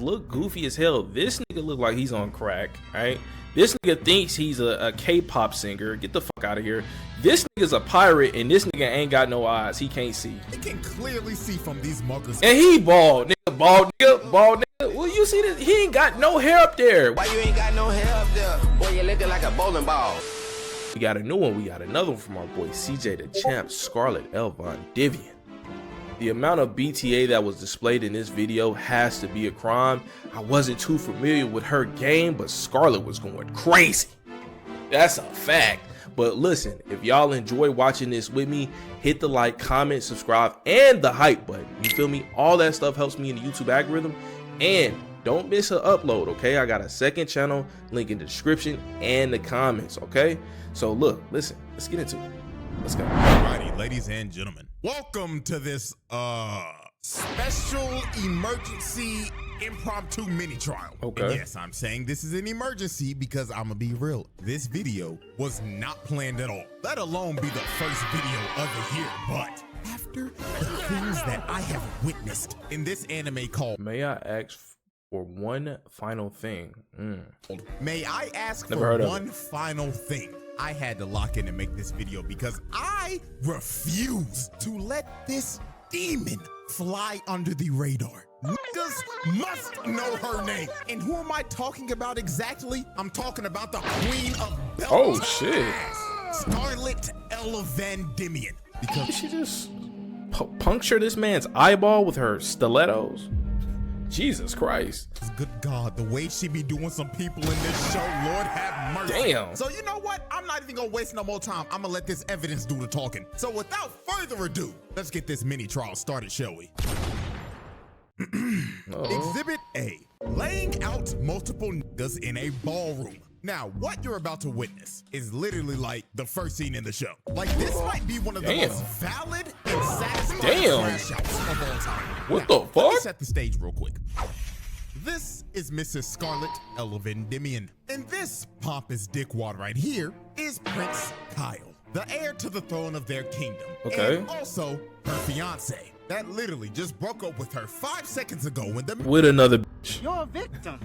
look goofy as hell. This nigga look like he's on crack, right? This nigga thinks he's a K-pop singer. Get the fuck out of here. This nigga's a pirate, and this nigga ain't got no eyes. He can't see. He can clearly see from these muggers. And he bald, nigga. Bald nigga. Well, you see this? He ain't got no hair up there. Why you ain't got no hair up there? Boy, you looking like a bowling ball. We got a new one. We got another one from our boy cjdachamp, Scarlet El Vandimion. The amount of BTA that was displayed in this video has to be a crime. I wasn't too familiar with her game, but Scarlet was going crazy. That's a fact. But listen, if y'all enjoy watching this with me, hit the like, comment, subscribe, and the hype button. You feel me? All that stuff helps me in the YouTube algorithm. And don't miss an upload, okay? I got a second channel, link in the description and the comments, okay? So look, listen, let's get into it. Let's go. Alrighty, ladies and gentlemen, welcome to this special emergency impromptu mini trial. Okay. And yes, I'm saying this is an emergency because I'm gonna be real. This video was not planned at all, let alone be the first video of the year. But after the things that I have witnessed in this anime called May I ask for one final thing? May I ask Never for heard of one final thing? I had to lock in and make this video because I refuse to let this demon fly under the radar. Niggas must know her name. And who am I talking about exactly? I'm talking about the queen of belt. Oh shit. Scarlet El Vandimion. Because she just punctured this man's eyeball with her stilettos. Jesus Christ. Good God, the way she be doing some people in this show, Lord have mercy. Damn. So you know what? I'm not even gonna waste no more time. I'm gonna let this evidence do the talking. So without further ado, let's get this mini trial started, shall we? Exhibit A, laying out multiple niggas in a ballroom. Now, what you're about to witness is literally like the first scene in the show. Like, this might be one of the most valid and satisfying crash outs of all time. What now, the fuck? Let me set the stage real quick. This is Mrs. Scarlet El Vandimion. And this pompous dickwad right here is Prince Kyle, the heir to the throne of their kingdom. Okay. And also her fiance that literally just broke up with her 5 seconds ago when the with another bitch. You're a victim.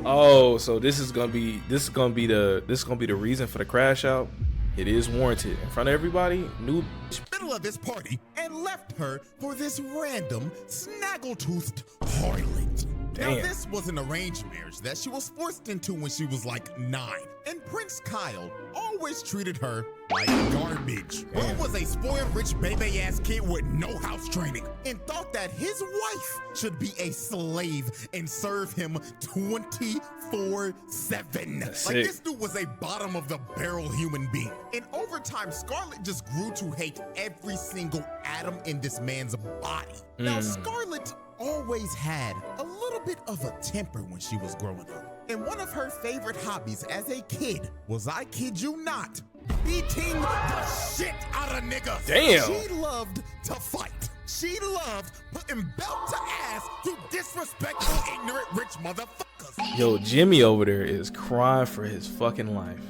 Oh, so this is gonna be the reason for the crash out. It is warranted in front of everybody. New middle of this party and left her for this random snaggle-toothed harlot. Now, this was an arranged marriage that she was forced into when she was like 9. And Prince Kyle always treated her like garbage. Bro was a spoiled rich baby-ass kid with no house training and thought that his wife should be a slave and serve him 24/7. Like, this dude was a bottom of the barrel human being. And over time, Scarlet just grew to hate every single atom in this man's body. Now, Scarlet always had a little bit of a temper when she was growing up. And one of her favorite hobbies as a kid was, I kid you not, beating the shit out of niggas. Damn. She loved to fight. She loved putting belt to ass to disrespectful, ignorant, rich motherfuckers. Yo, Jimmy over there is crying for his fucking life.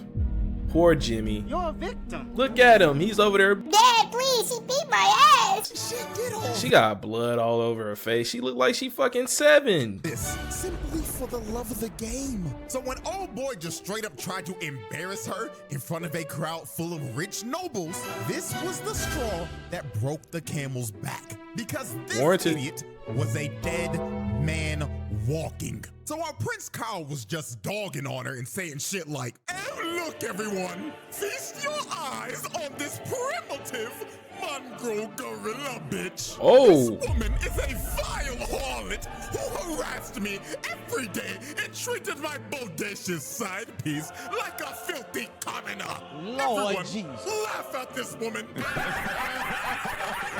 Poor Jimmy. You're a victim. Look at him. He's over there. Dad, please, she beat my ass. She did all She got blood all over her face. She looked like she fucking 7. this simply for the love of the game. So when old boy just straight up tried to embarrass her in front of a crowd full of rich nobles, this was the straw that broke the camel's back. Because this idiot was a dead man walking. So our Prince Kyle was just dogging on her and saying shit like, "And look everyone, feast your eyes on this primitive mongrel gorilla bitch. Oh. This woman is a vile harlot who harassed me every day and treated my bodacious side piece like a filthy commoner. Lord Everyone, Jesus. laugh at this woman."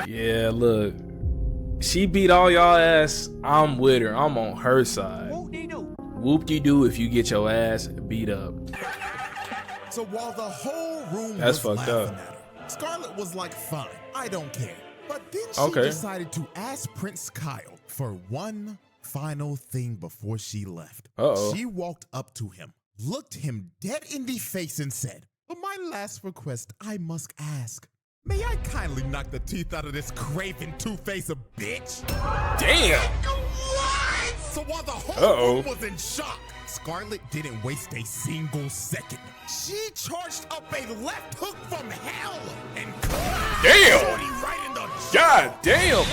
Yeah, look. She beat all y'all ass. I'm with her. I'm on her side. Whoop-de-doo if you get your ass beat up. So while the whole room That's was fucked laughing up. at her, Scarlet was like, fine, I don't care. But then she Okay. decided to ask Prince Kyle for one final thing before she left. Uh-oh. She walked up to him, looked him dead in the face and said, "For my last request, I must ask, may I kindly knock the teeth out of this craven two-faced bitch?" Damn. What? So while the whole Uh-oh. room was in shock, Scarlet didn't waste a single second. She charged up a left hook from hell and caught Damn. Shorty right in the God damn.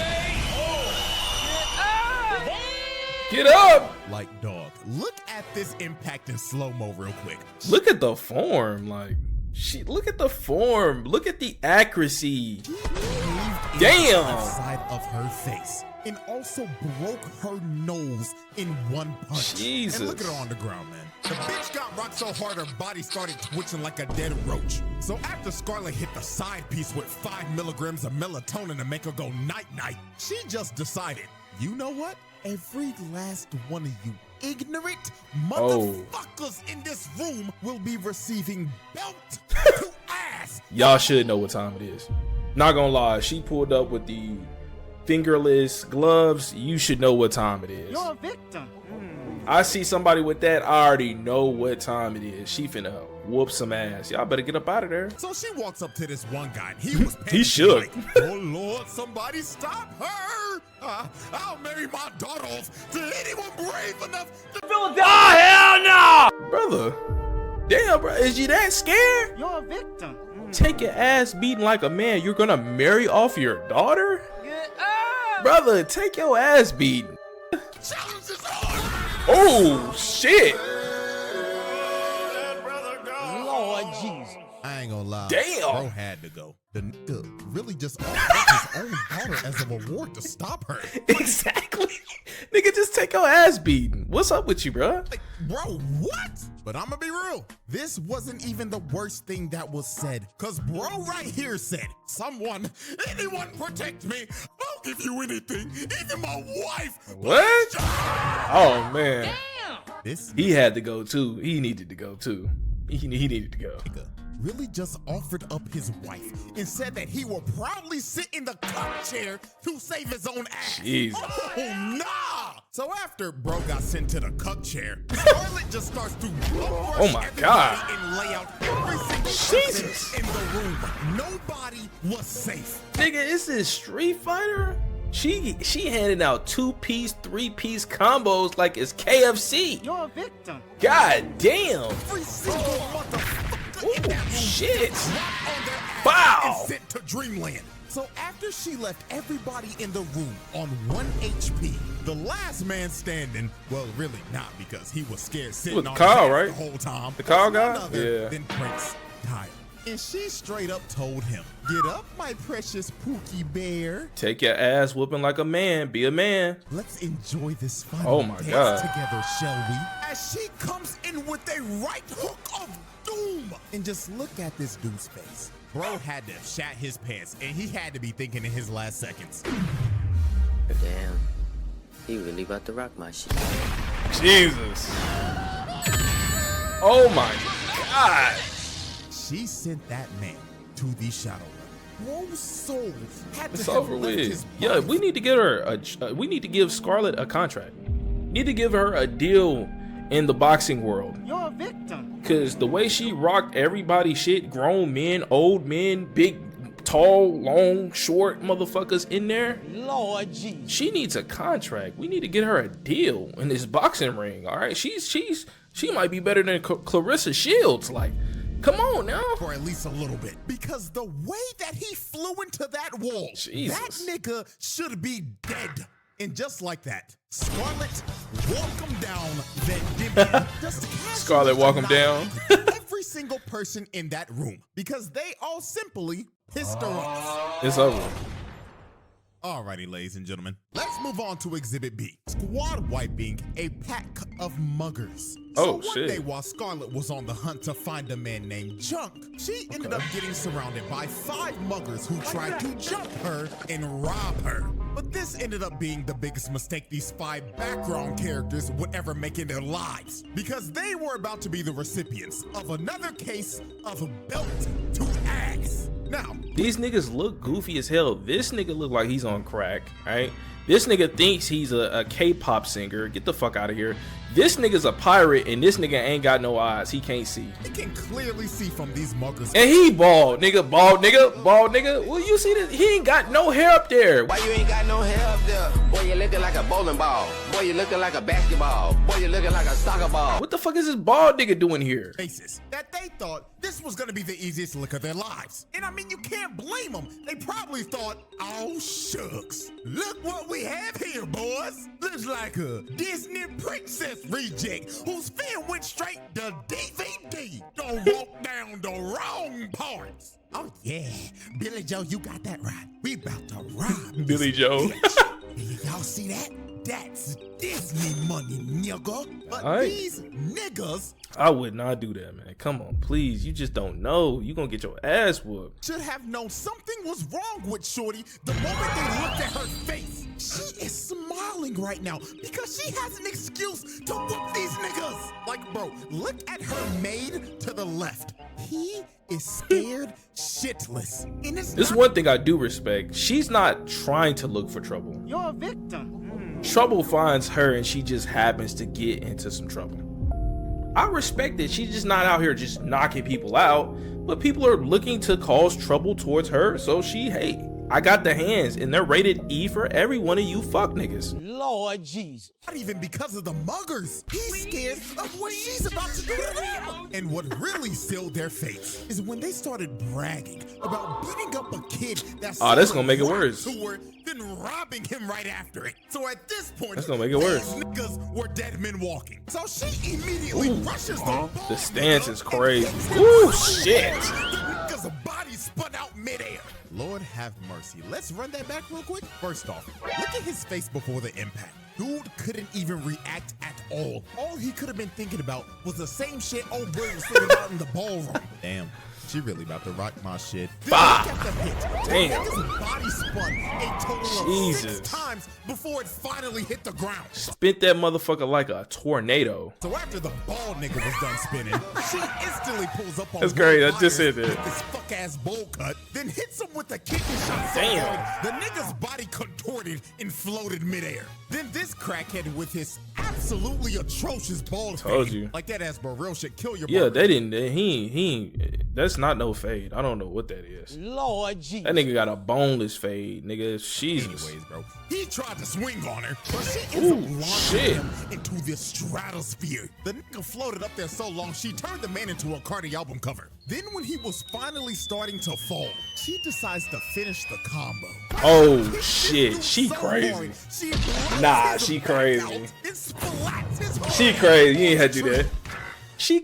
Get up. like dog. Look at this impact in slow-mo real quick. Look at the form. Like, look at the form. Look at the accuracy. Caved Damn. into the left side of her face and also broke her nose in one punch. Jesus. And look at her on the ground, man. The bitch got rocked so hard her body started twitching like a dead roach. So after Scarlet hit the side piece with 5 milligrams of melatonin to make her go night-night, she just decided, you know what? Every last one of you ignorant motherfuckers in this room will be receiving belt to ass. Y'all should know what time it is. Not gonna lie, she pulled up with the fingerless gloves. You should know what time it is. You're a victim. I see somebody with that, I already know what time it is. She finna whoop some ass. Y'all better get up out of there. So she walks up to this one guy and he was He panicking shook. like, oh Lord, somebody stop her. I'll marry my daughter off to anyone brave enough to Brother, damn, bro, is you that scared? You're a victim. Take your ass beating like a man. You're gonna marry off your daughter? Brother, take your ass beating. challenge this hard. Oh, shit. Lord Jesus. I ain't gonna lie. Damn. Bro had to go. The nigga really just offered his own daughter as a reward to stop her. Exactly. Nigga, just take your ass beating. What's up with you, bro? Like, bro, what? But I'm gonna be real. This wasn't even the worst thing that was said. Cause bro right here said, anyone protect me. I'll give you anything, even my wife. What? Oh, man. This He had to go, too. He needed to go, too. He needed to go. nigga really just offered up his wife and said that he will proudly sit in the cup chair to save his own ass. Jesus. Oh, nah! So after bro got sent to the cup chair, Scarlet just starts to Oh my God. and lay out every single Jesus. person in the room. Nobody was safe. Nigga, is this Street Fighter? She handing out 2-piece, 3-piece combos like it's KFC. You're a victim. God damn. Every single motherfucker in that room Shit. dropped on their ass Wow. and sent to Dreamland. So after she left everybody in the room on 1 HP, the last man standing, well, really not because he was scared sitting Was on Kyle, his ass right? the whole time. The Kyle was none guy? other Yeah. Than Prince Kyle. And she straight up told him, "Get up, my precious Pookie Bear. Take your ass whooping like a man. Be a man. Let's enjoy this final Oh my dance God. together, shall we?" As she comes in with a right hook of doom. And just look at this dude's face. Bro had to have shat his pants, and he had to be thinking in his last seconds. Damn, he really about to rock my shit. Jesus. Oh my God. She sent that man to the shadow realm. Bro's soul had It's to have over left with. his Yeah, body. we need to get her we need to give Scarlet a contract. Need to give her a deal in the boxing world. You're a victim. Cause the way she rocked everybody shit, grown men, old men, big, tall, long, short motherfuckers in there. Lord Jesus. She needs a contract. We need to get her a deal in this boxing ring. All right, she might be better than Clarissa Shields. Like, come on now. For at least a little bit. Because the way that he flew into that wall, Jesus. that nigga should be dead. And just like that, Scarlet walk him down Vandimion. Just casually Scarlet walk him down. annihilate every single person in that room. Because they all simply pissed her off. It's over. Alrighty, ladies and gentlemen, let's move on to Exhibit B. Squad wiping a pack of muggers. Oh, so one shit. day while Scarlet was on the hunt to find a man named Chunk, she ended up getting surrounded by 5 muggers who tried to jump her and rob her. But this ended up being the biggest mistake these 5 background characters would ever make in their lives, because they were about to be the recipients of another case of belt to ass. Now, These niggas look goofy as hell. This nigga look like he's on crack, right? This nigga thinks he's a K-pop singer. Get the fuck out of here. This nigga's a pirate, and this nigga ain't got no eyes. He can't see. you can clearly see from these muggers. And he bald, nigga, bald nigga, bald nigga. Well, you see this? He ain't got no hair up there. Why you ain't got no hair up there? Boy, you looking like a bowling ball. Boy, you looking like a basketball. Boy, you looking like a soccer ball. What the fuck is this bald nigga doing here? Faces that they thought this was gonna be the easiest look of their lives. And I mean, you can't blame them. They probably thought, oh shucks, look what we have here, boys. Looks like a Disney princess reject whose film went straight to DVD. Don't walk down the wrong parts. Oh yeah, Billy Joe, you got that right. We about to rob Billy this Joe. bitch. Y'all see that? That's Disney money, nigga. But Alright. these niggas I would not do that, man. Come on, please. You just don't know. You gonna get your ass whooped. should have known something was wrong with Shorty the moment they looked at her face. She is smiling right now because she has an excuse to whoop these niggas. Like, bro, look at her maid to the left. He is scared shitless. And it's This not one thing I do respect. She's not trying to look for trouble. You're a victim. Trouble finds her and she just happens to get into some trouble. I respect it. She's just not out here just knocking people out, but people are looking to cause trouble towards her. So hey, I got the hands and they're rated E for every one of you fuck niggas. Lord Jesus. not even because of the muggers. He's scared of what she's about to do to him. And what really sealed their fates is when they started bragging about beating up a kid that's that's gonna make it worse. then robbing him right after it. So at this point, That's gonna make it worse. these niggas were dead men walking. So she immediately rushes The stance is crazy. Ooh, shit. The nigga's body spun out midair. Lord have mercy. Let's run that back real quick. First off, look at his face before the impact. Dude couldn't even react at all. All he could have been thinking about was the same shit old boy was thinking about in the ballroom. Damn, she really about to rock my shit. Bah! Then look at the hit. Damn. His body spun a total of Jesus. 6 times before it finally hit the ground. Spit that motherfucker like a tornado. So after the ball nigga was done spinning, she instantly pulls up on That's great. Will I just Myers said that. with this fuck ass bowl cut, then hits him with a kidney shot. So Damn. hard, the nigga's body contorted and floated midair. Then this crackhead with his absolutely atrocious bald Told fade, you. like that ass Burrell should kill your Yeah, barber. they didn't. He that's not no fade. I don't know what that is. Lord Jesus. That nigga got a boneless fade, nigga. Jesus. Anyways, bro, he tried to swing on her, but she ends up launching shit. him into the stratosphere. The nigga floated up there so long, she turned the man into a Cardi album cover. Then when he was finally starting to fall, she decides to finish the combo. Oh Hit this shit, dude she so crazy. hard, she blasts Nah, his she back crazy. out and splats his whole She head crazy. You on ain't had the to do tree. that. She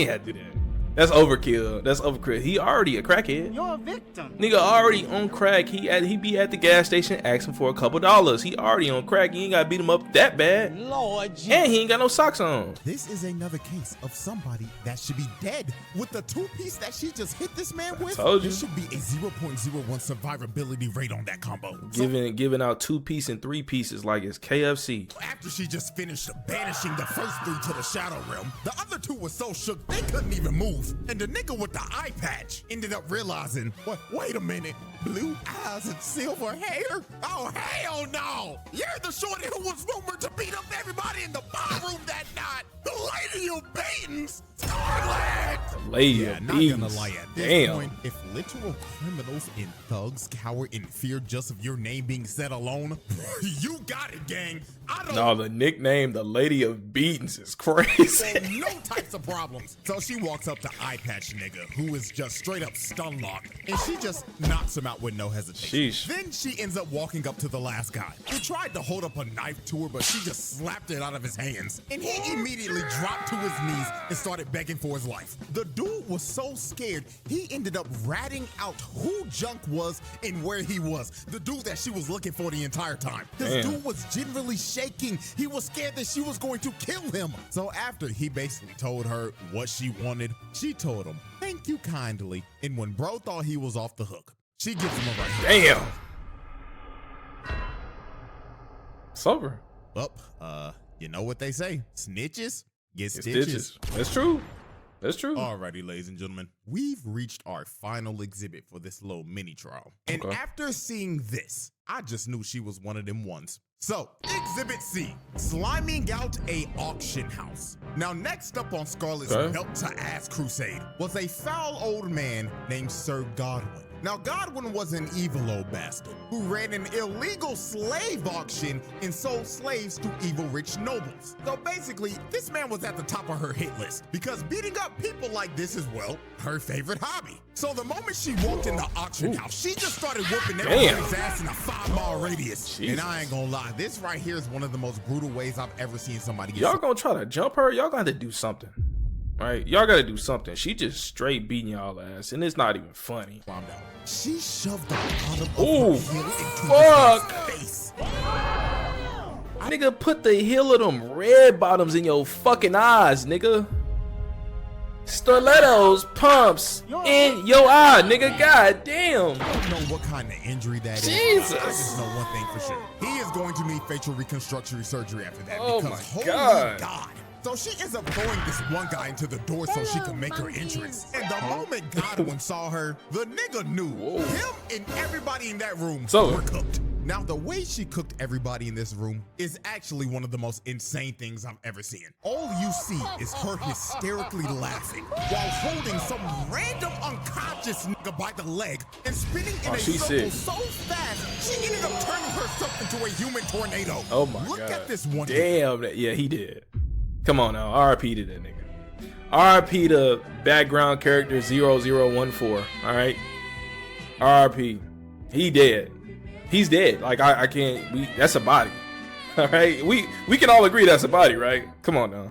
ain't had to do that. That's overkill. That's overkill. He already a crackhead. You're a victim. Nigga already on crack. He be at the gas station asking for a couple dollars. He already on crack. You ain't gotta beat him up that bad. Lord Jesus. And he ain't got no socks on. This is another case of somebody that should be dead. With the 2-piece that she just hit this man with, told you. there should be a 0.01 survivability rate on that combo. So Giving out 2-piece and 3 pieces like it's KFC. after she just finished banishing the first 3 to the Shadow Realm, the other 2 were so shook they couldn't even move. And the nigga with the eye patch ended up realizing, wait a minute, blue eyes and silver hair? Oh, hell no! You're the shorty who was rumored to beat up everybody in the ballroom that night! The lady of beatings! Scarlet! Lady Yeah, of not bees. gonna lie, at this Damn. point, if literal criminals and thugs cower in fear just of your name being said alone, you got it, gang. I don't No, the nickname, the Lady of Beatings, is crazy. no types of problems. So she walks up to Eye Patch nigga, who is just straight up stun locked, and she just knocks him out with no hesitation. Sheesh. Then she ends up walking up to the last guy, who tried to hold up a knife to her, but she just slapped it out of his hands. And he immediately dropped to his knees and started begging for his life. The dude was so scared, he ended up ratting out who Junk was and where he was. The dude that she was looking for the entire time. This Damn. dude was generally shaking. He was scared that she was going to kill him. So after he basically told her what she wanted, she told him, "Thank you kindly." And when bro thought he was off the hook, she gives him a right hook. Damn. Sober. Up, you know what they say? Snitches get It's stitches. stitches. That's true. That's true. Alrighty, ladies and gentlemen, we've reached our final exhibit for this little mini trial. And Okay. after seeing this, I just knew she was one of them ones. So, Exhibit C, sliming out a auction house. Now, next up on Scarlet's belt-to-ass crusade was a foul old man named Sir Godwin. Now, Godwin was an evil old bastard who ran an illegal slave auction and sold slaves to evil rich nobles. So basically, this man was at the top of her hit list because beating up people like this is, well, her favorite hobby. So the moment she walked in the auction house, she just started whooping everybody's ass in a 5-mile radius. Jesus. And I ain't gonna lie, this right here is one of the most brutal ways I've ever seen somebody get Y'all gonna try to jump her? Y'all gotta do something. Right? Y'all gotta do something. She just straight beating y'all ass, and it's not even funny. Calm down. She shoved the bottom of Ooh, her heel into fuck. his face. Nigga, put the heel of them red bottoms in your fucking eyes, nigga. Stilettos, pumps in your eye, nigga. God damn. I don't know what kind of injury that is. Jesus. I just know one thing for sure. He is going to need facial reconstruction surgery after that. Oh because my holy God. God. So she ends up throwing this one guy into the door so she can make her entrance. And the moment Godwin saw her, the nigga knew him and everybody in that room were cooked. Now, the way she cooked everybody in this room is actually one of the most insane things I've ever seen. All you see is her hysterically laughing while holding some random unconscious nigga by the leg and spinning in a circle so fast, she ended up turning herself into a human tornado. Oh my God. Look at this one. Damn. Yeah, he did. Come on now. RIP to that nigga. RIP to background character 0014. All right. RIP. He dead. He's dead. Like I can't. That's a body. All right. We can all agree that's a body, right? Come on now.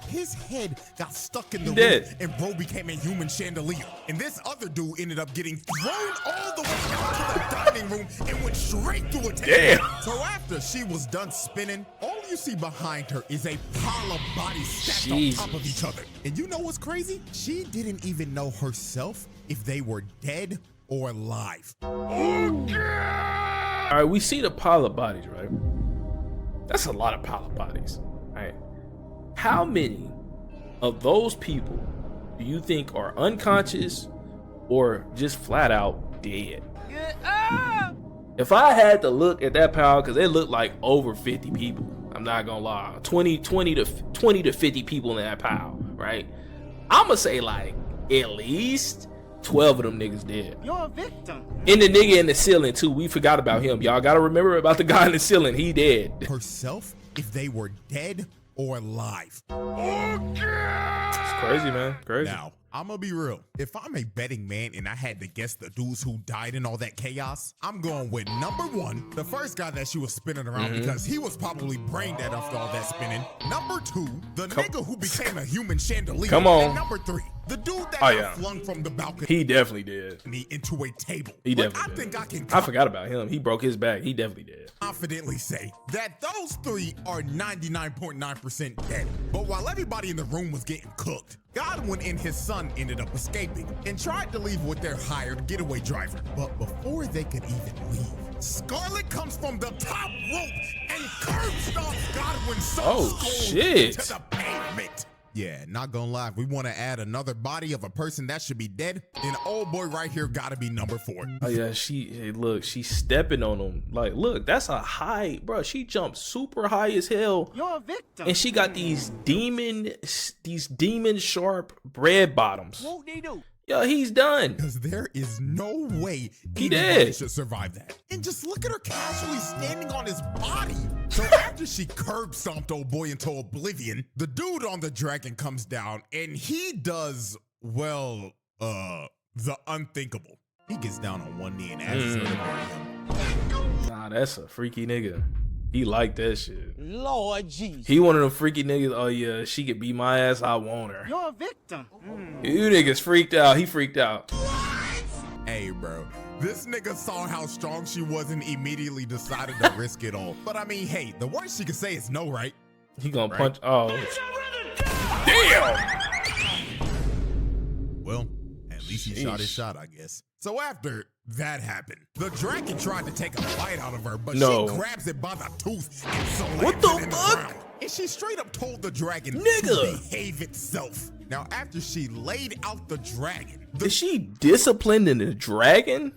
His head got stuck in the Dead. room and bro became a human chandelier. And this other dude ended up getting thrown all the way out to the dining room and went straight through a table. Damn. So after she was done spinning, all you see behind her is a pile of bodies stacked Jesus. on top of each other. And you know what's crazy? She didn't even know herself if they were dead or alive. All right, we see the pile of bodies, right? That's a lot of pile of bodies, right? How many of those people do you think are unconscious or just flat out dead? If I had to look at that pile, because it looked like over 50 people, I'm not gonna lie, 20 to 50 people in that pile, right? I'm gonna say like at least 12 of them niggas dead. You're a victim. And the nigga in the ceiling too. We forgot about him. Y'all gotta remember about the guy in the ceiling. He dead. Herself if they were dead or alive. It's crazy, man. Crazy. Now, I'm gonna be real. If I'm a betting man and I had to guess the dudes who died in all that chaos, I'm going with number 1, the first guy that she was spinning around because he was probably brain dead after all that spinning. Number 2, the nigga who became a human chandelier. Come on. And number 3, the dude that Oh, got yeah. flung from the balcony He definitely did. into a table. He But definitely I did. think I can I forgot about him. He broke his back. He definitely did. confidently say that those 3 are 99.9% dead. But while everybody in the room was getting cooked, Godwin and his son ended up escaping and tried to leave with their hired getaway driver. But before they could even leave, Scarlet comes from the top rope and curb stomps Godwin's son's skull shit. to the pavement. Yeah, not gonna lie, if we want to add another body of a person that should be dead, then old boy right here gotta be number 4. Oh yeah, look, she's stepping on him. Like, look, that's a high, bro. She jumped super high as hell. You're a victim. And she got these demon sharp bread bottoms. What they do? Yo, he's done. Because there is no way He anybody did. should survive that. And just look at her casually standing on his body. So after she curb stomped old boy into oblivion, the dude on the dragon comes down and he does, well, the unthinkable. He gets down on one knee and asks her to marry him. Nah, that's a freaky nigga. He like that shit. Lord Jesus. He one of them freaky niggas. Oh yeah, she could beat my ass. I want her. You're a victim. You niggas freaked out. He freaked out. Hey, bro. This nigga saw how strong she was and immediately decided to risk it all. But I mean, hey, the worst she could say is no, right? He gonna punch. Oh, damn. Well, at least he shot his shot, I guess. So after that happened, the dragon tried to take a bite out of her, but No. she grabs it by the tooth and slams What the it in fuck? the ground. And she straight up told the dragon Nigga. to behave itself. Now, after she laid out the dragon, Is she disciplined in the dragon?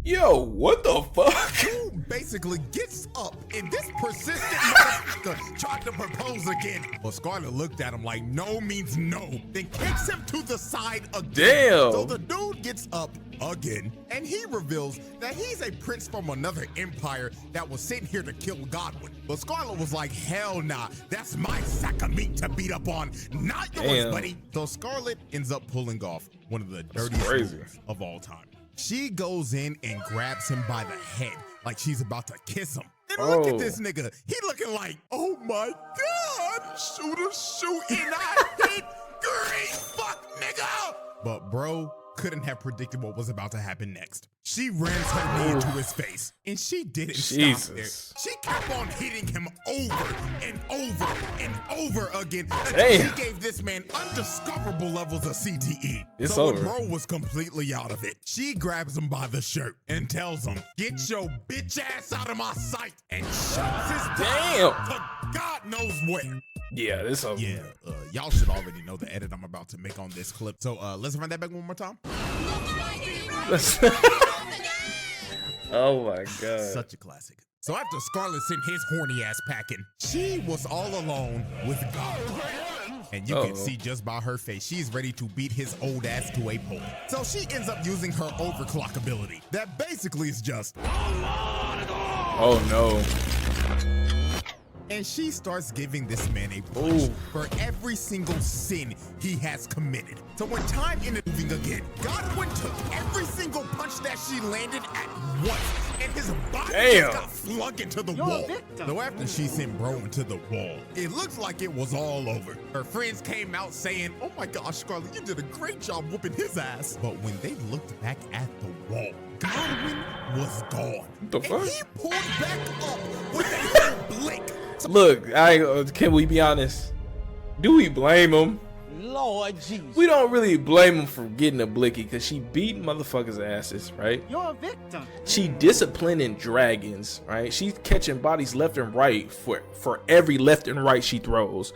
Yo, what the fuck? dude basically gets up and this persistent motherfucker tried to propose again. But Scarlet looked at him like no means no, then kicks him to the side again. Damn. So the dude gets up again and he reveals that he's a prince from another empire that was sent here to kill Godwin. But Scarlet was like, hell nah, that's my sack of meat to beat up on, not yours, Damn. buddy. So Scarlet ends up pulling off one of the dirtiest crazy. moves of all time. She goes in and grabs him by the head like she's about to kiss him. And look at this nigga. He looking like, oh my God, shoot, and I hit great fuck, nigga. But bro couldn't have predicted what was about to happen next. She rams her knee into his face, and she didn't stop there. She kept on hitting him over and over and over again until she gave this man undiscoverable levels of CTE. It's so over. when bro was completely out of it, she grabs him by the shirt and tells him, get your bitch ass out of my sight, and shoves his Damn. to God knows where. Yeah, this over. Yeah, y'all should already know the edit I'm about to make on this clip. So let's run that back one more time. Oh my God. Such a classic. So after Scarlet sent his horny ass packing, she was all alone with God. And you can see just by her face, she's ready to beat his old ass to a pulp. So she ends up using her overclock ability. That basically is just, Oh no. and she starts giving this man a punch for every single sin he has committed. So when time ended moving again, Godwin took every single punch that she landed at once, and his body just got flung into the wall. So after she sent bro into the wall, it looks like it was all over. Her friends came out saying, oh my gosh, Scarlet, you did a great job whooping his ass. But when they looked back at the wall, Godwin was gone. What the fuck? And he pulled back up with a whole blink. Look, can we be honest? Do we blame him? Lord Jesus. We don't really blame him for getting a blicky because she beat motherfuckers' asses, right? You're a victim. She disciplining dragons, right? She's catching bodies left and right for every left and right she throws.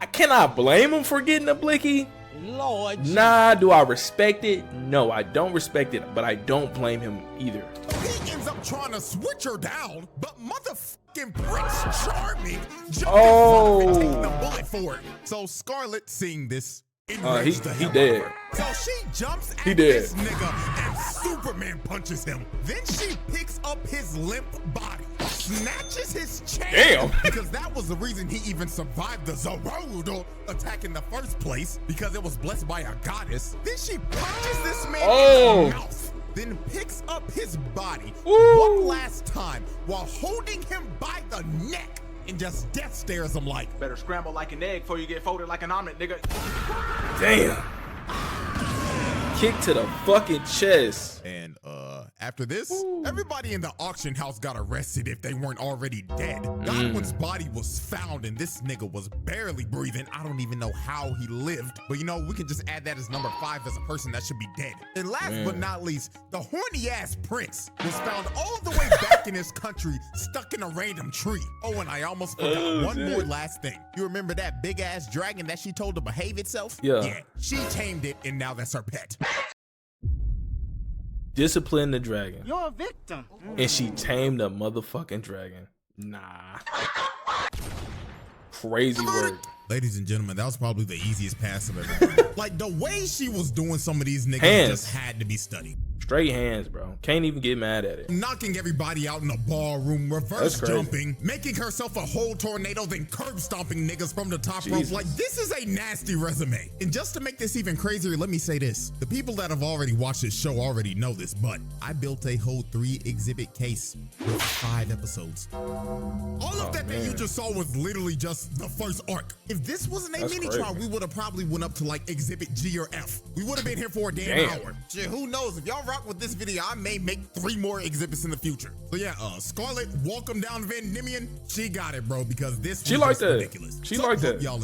I cannot blame him for getting a blicky. Lord Jesus. Nah, do I respect it? No, I don't respect it, but I don't blame him either. He ends up trying to switch her down, but motherfucking Prince Charming jumped Oh. in front of her, taking the bullet for it. So Scarlet, seeing this, enraged the hell dead. out of her. So she jumps at He dead. this nigga and Superman punches him. Then she picks up his limp body, snatches his chain. Damn. Because that was the reason he even survived the Zorudo attack in the first place, because it was blessed by a goddess. Then she punches this man in the mouth, then picks up his body one last time while holding him by the neck and just death stares him like, better scramble like an egg before you get folded like an omelet, nigga. Damn. Kick to the fucking chest. and after this, everybody in the auction house got arrested if they weren't already dead. Godwin's body was found and this nigga was barely breathing. I don't even know how he lived, but you know, we can just add that as number 5 as a person that should be dead. And last but not least, the horny ass prince was found all the way back in his country, stuck in a random tree. Oh, and I almost forgot one more last thing. You remember that big ass dragon that she told to behave itself? Yeah. She tamed it and now that's her pet. Discipline the dragon. You're a victim. And she tamed the motherfucking dragon. Nah. Crazy work. Ladies and gentlemen, that was probably the easiest pass I've ever done. Like, the way she was doing some of these niggas Hands. just had to be studied. Straight hands, bro. Can't even get mad at it. Knocking everybody out in the ballroom, reverse That's crazy. jumping, making herself a whole tornado, then curb stomping niggas from the top rope. Jesus. Like, this is a nasty resume. And just to make this even crazier, let me say this. The people that have already watched this show already know this, but I built a whole 3-exhibit case with 5 episodes. All of that you just saw was literally just the first arc. If this wasn't a That's mini crazy. trial, we would have probably went up to like exhibit G or F. We would have been here for a damn hour. Shit, who knows? If y'all rock with this video, I may make 3 more exhibits in the future. So yeah, Scarlet, welcome down Vandimion. She got it, bro, because this was She like just that. ridiculous. She So, like hope that. y'all